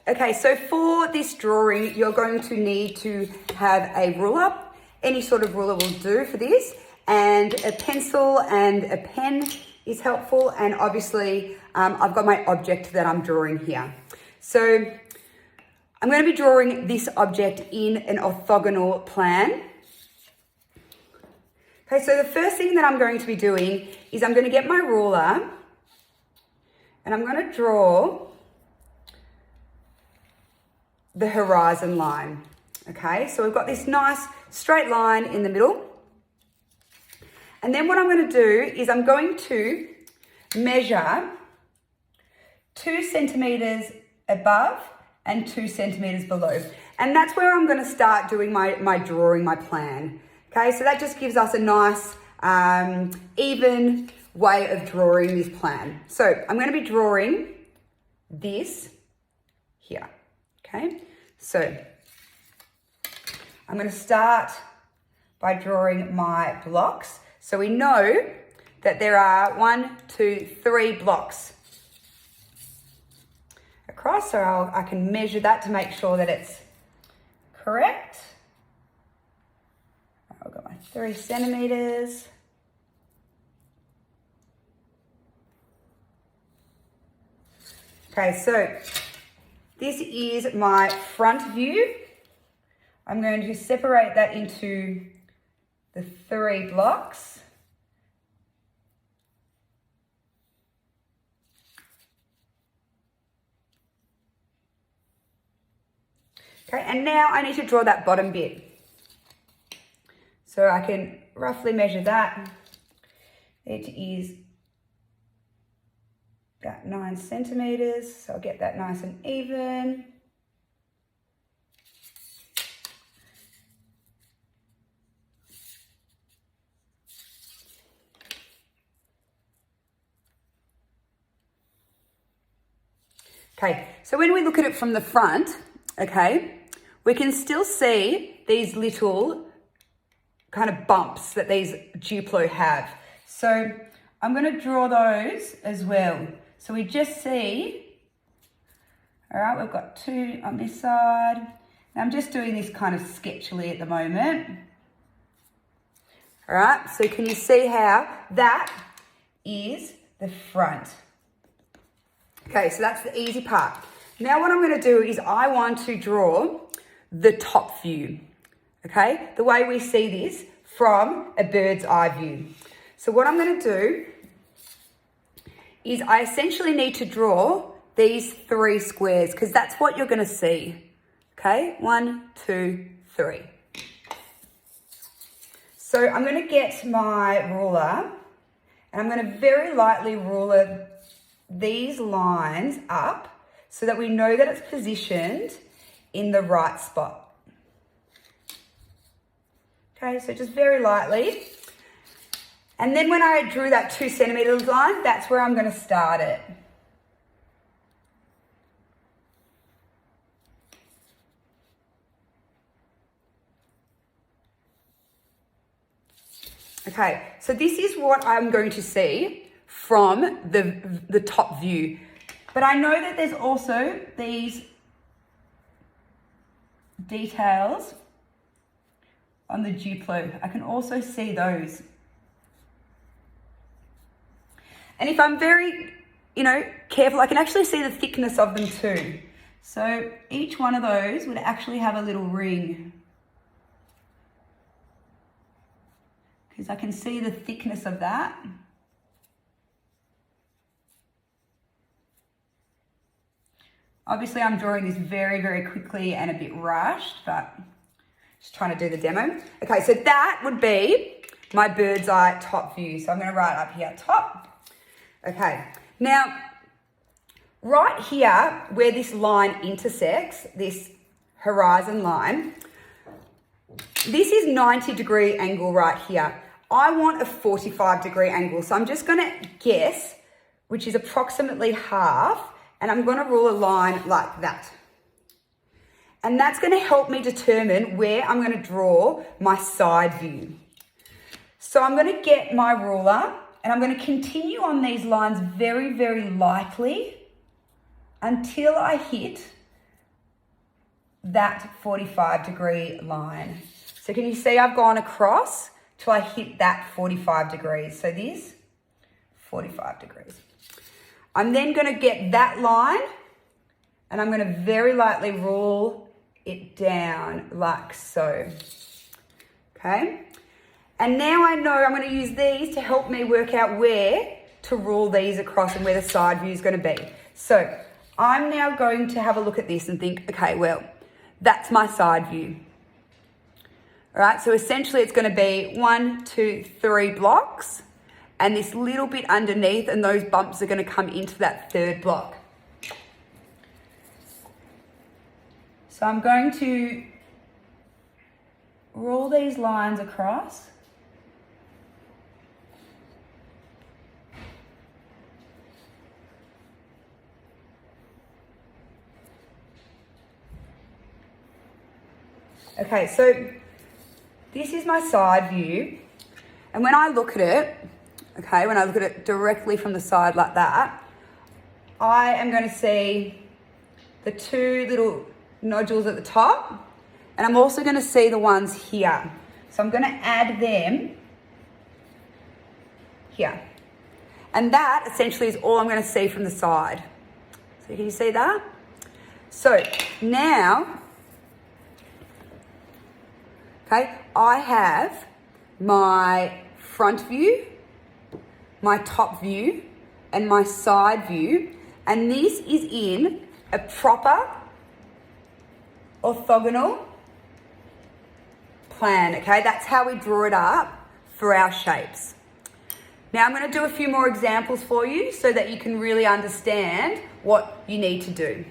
Okay, so for this drawing, you're going to need to have a ruler. Any sort of ruler will do for this. And a pencil and a pen is helpful. And obviously, I've got my object that I'm drawing here. So I'm going to be drawing this object in an orthogonal plan. Okay, so the first thing that I'm going to be doing is I'm going to get my ruler and I'm going to draw the horizon line. Okay, so we've got this nice straight line in the middle. And then what I'm going to do is I'm going to measure 2 centimeters above and 2 centimeters below. And that's where I'm going to start doing my drawing, my plan. Okay, so that just gives us a nice, even way of drawing this plan. So I'm going to be drawing this here. Okay, so I'm going to start by drawing my blocks. So we know that there are 1, 2, 3 blocks across. So I can measure that to make sure that it's correct. I've got my 3 centimeters. Okay, so this is my front view. I'm going to separate that into the 3 blocks. Okay, and now I need to draw that bottom bit. So I can roughly measure that. It is about 9 centimeters, so I'll get that nice and even. Okay, so when we look at it from the front, okay, we can still see these little kind of bumps that these Duplo have. So I'm going to draw those as well. So we just see, all right, we've got 2 on this side. Now I'm just doing this kind of sketchily at the moment. All right, so can you see how that is the front? Okay, so that's the easy part. Now what I'm going to do is I want to draw the top view, okay? The way we see this from a bird's eye view. So what I'm going to do is I essentially need to draw these 3 squares because that's what you're going to see, okay? 1, 2, 3. So I'm going to get my ruler and I'm going to very lightly ruler these lines up so that we know that it's positioned in the right spot. Okay, so just very lightly. And then when I drew that 2 centimeters line, that's where I'm going to start it. Okay, so this is what I'm going to see from the top view. But I know that there's also these details on the Duplo. I can also see those. And if I'm very, careful, I can actually see the thickness of them too. So each one of those would actually have a little ring. Because I can see the thickness of that. Obviously, I'm drawing this very, very quickly and a bit rushed, but just trying to do the demo. Okay, so that would be my bird's eye top view. So I'm going to write up here, top. Okay, now, right here where this line intersects, this horizon line, this is 90-degree angle right here. I want a 45-degree angle, so I'm just going to guess, which is approximately half, and I'm going to rule a line like that. And that's going to help me determine where I'm going to draw my side view. So I'm going to get my ruler and I'm going to continue on these lines very, very lightly until I hit that 45-degree line. So can you see I've gone across till I hit that 45 degrees. So this, 45 degrees. I'm then going to get that line and I'm going to very lightly rule it down like so. Okay? And now I know I'm going to use these to help me work out where to rule these across and where the side view is going to be. So I'm now going to have a look at this and think, okay, well, that's my side view. All right, so essentially it's going to be 1, 2, 3 blocks and this little bit underneath, and those bumps are going to come into that third block. So I'm going to rule these lines across. Okay, so this is my side view, and when I look at it, okay, when I look at it directly from the side like that, I am going to see the two little nodules at the top, and I'm also going to see the ones here. So I'm going to add them here. And that essentially is all I'm going to see from the side. So can you see that? So now, okay, I have my front view, my top view, and my side view, and this is in a proper orthogonal plan, okay? That's how we draw it up for our shapes. Now I'm going to do a few more examples for you so that you can really understand what you need to do.